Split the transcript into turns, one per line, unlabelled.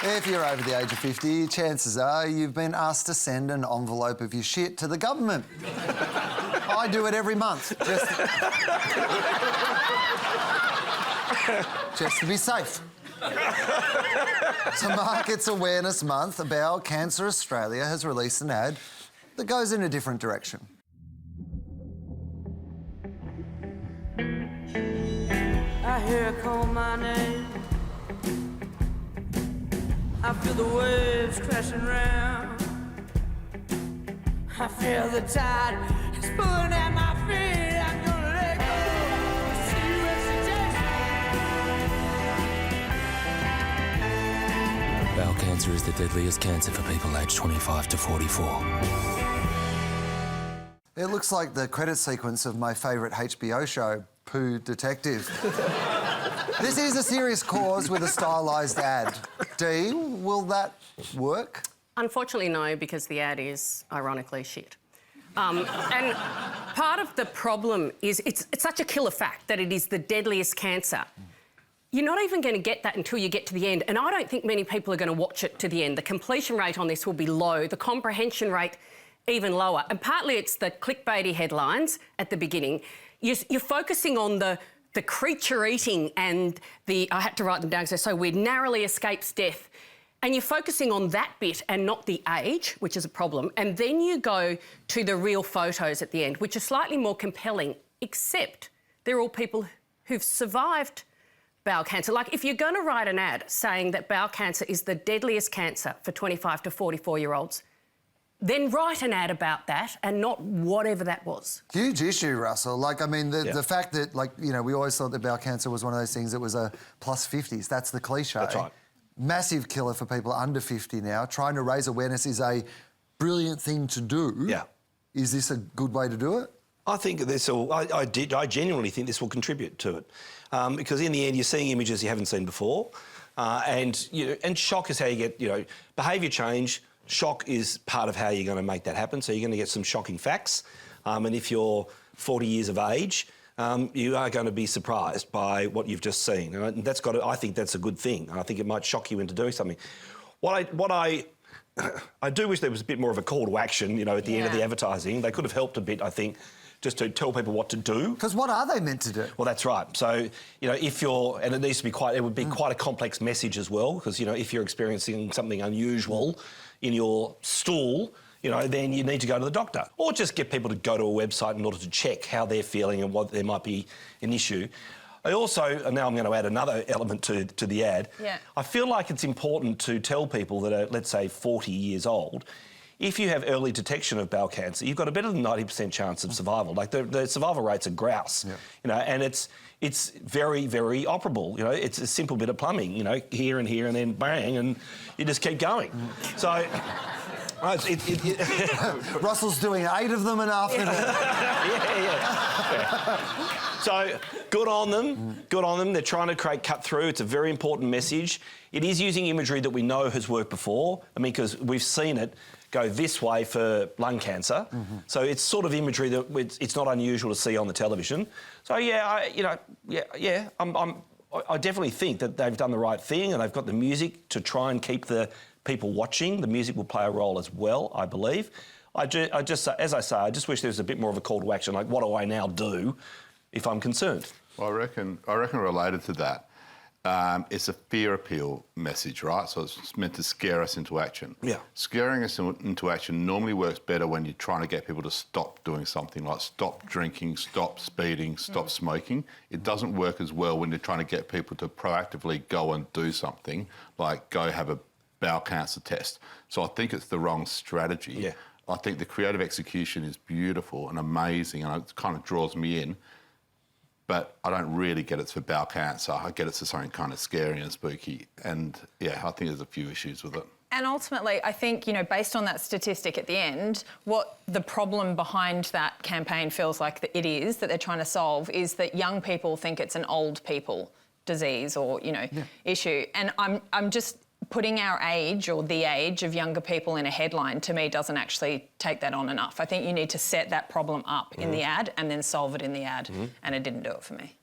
If you're over the age of 50, chances are you've been asked to send an envelope of your shit to the government. I do it every month, just to be safe. To mark its Awareness Month, Bowel Cancer Australia has released an ad that goes in a different direction.
I hear her call my name. I feel the waves crashing round. I feel the tide is pulling at my feet. I'm gonna let go. See what she takes.
Bowel cancer is the deadliest cancer for people aged 25 to 44.
It looks like the credit sequence of my favourite HBO show, Pooh Detective. This is a serious cause with a stylised ad. Dee, will that work?
Unfortunately, no, because the ad is ironically shit. And part of the problem is it's such a killer fact that it is the deadliest cancer. You're not even going to get that until you get to the end, and I don't think many people are going to watch it to the end. The completion rate on this will be low, the comprehension rate even lower. And partly it's the clickbaity headlines at the beginning. You're focusing on the creature eating and I had to write them down because they're so weird, narrowly escapes death. And you're focusing on that bit and not the age, which is a problem. And then you go to the real photos at the end, which are slightly more compelling, except they're all people who've survived bowel cancer. Like, if you're going to write an ad saying that bowel cancer is the deadliest cancer for 25 to 44-year-olds, then write an ad about that and not whatever that was.
Huge issue, Russell. Like, I mean, the fact that, like, you know, we always thought that bowel cancer was one of those things that was a plus 50s. That's the cliche.
That's right.
Massive killer for people under 50 now. Trying to raise awareness is a brilliant thing to do.
Yeah.
Is this a good way to do it?
I think this will... I genuinely think this will contribute to it. Because in the end, you're seeing images you haven't seen before. And shock is how you get, behaviour change. Shock is part of how you're going to make that happen. So you're going to get some shocking facts. And if you're 40 years of age, you are going to be surprised by what you've just seen. And I think that's a good thing. And I think it might shock you into doing something. I do wish there was a bit more of a call to action, at the end of the advertising. They could have helped a bit, I think, just to tell people what to do.
Because what are they meant to do?
Well, that's right. So, if you're... And it needs to be it would be quite a complex message as well, because, if you're experiencing something unusual in your stool, then you need to go to the doctor. Or just get people to go to a website in order to check how they're feeling and what there might be an issue. I also, and now I'm going to add another element to the ad.
Yeah.
I feel like it's important to tell people that are, let's say, 40 years old, if you have early detection of bowel cancer, you've got a better than 90% chance of survival. Like, the survival rate's a grouse, and it's very, very operable. It's a simple bit of plumbing, here and here and then bang, and you just keep going. So...
Russell's doing 8 of them and after
yeah. So, good on them. Good on them. They're trying to cut through. It's a very important message. It is using imagery that we know has worked before. I mean, because we've seen it go this way for lung cancer. So it's sort of imagery that it's not unusual to see on the television. So, I definitely think that they've done the right thing and they've got the music to try and keep the people watching. The music will play a role as well, I believe. I just, as I say, I just wish there was a bit more of a call to action, like, what do I now do if I'm concerned?
Well, I reckon related to that, it's a fear appeal message, right? So it's meant to scare us into action.
Yeah.
Scaring us into action normally works better when you're trying to get people to stop doing something, like stop drinking, stop speeding, stop smoking. It doesn't work as well when you're trying to get people to proactively go and do something, like go have a bowel cancer test. So I think it's the wrong strategy.
Yeah.
I think the creative execution is beautiful and amazing, and it kind of draws me in. But I don't really get it's for bowel cancer. I get it's for something kind of scary and spooky. And, I think there's a few issues with it.
And ultimately, I think, based on that statistic at the end, what the problem behind that campaign feels like that it is, that they're trying to solve, is that young people think it's an old people disease or, issue. And I'm just... putting our age or the age of younger people in a headline, to me, doesn't actually take that on enough. I think you need to set that problem up in the ad and then solve it in the ad, and it didn't do it for me.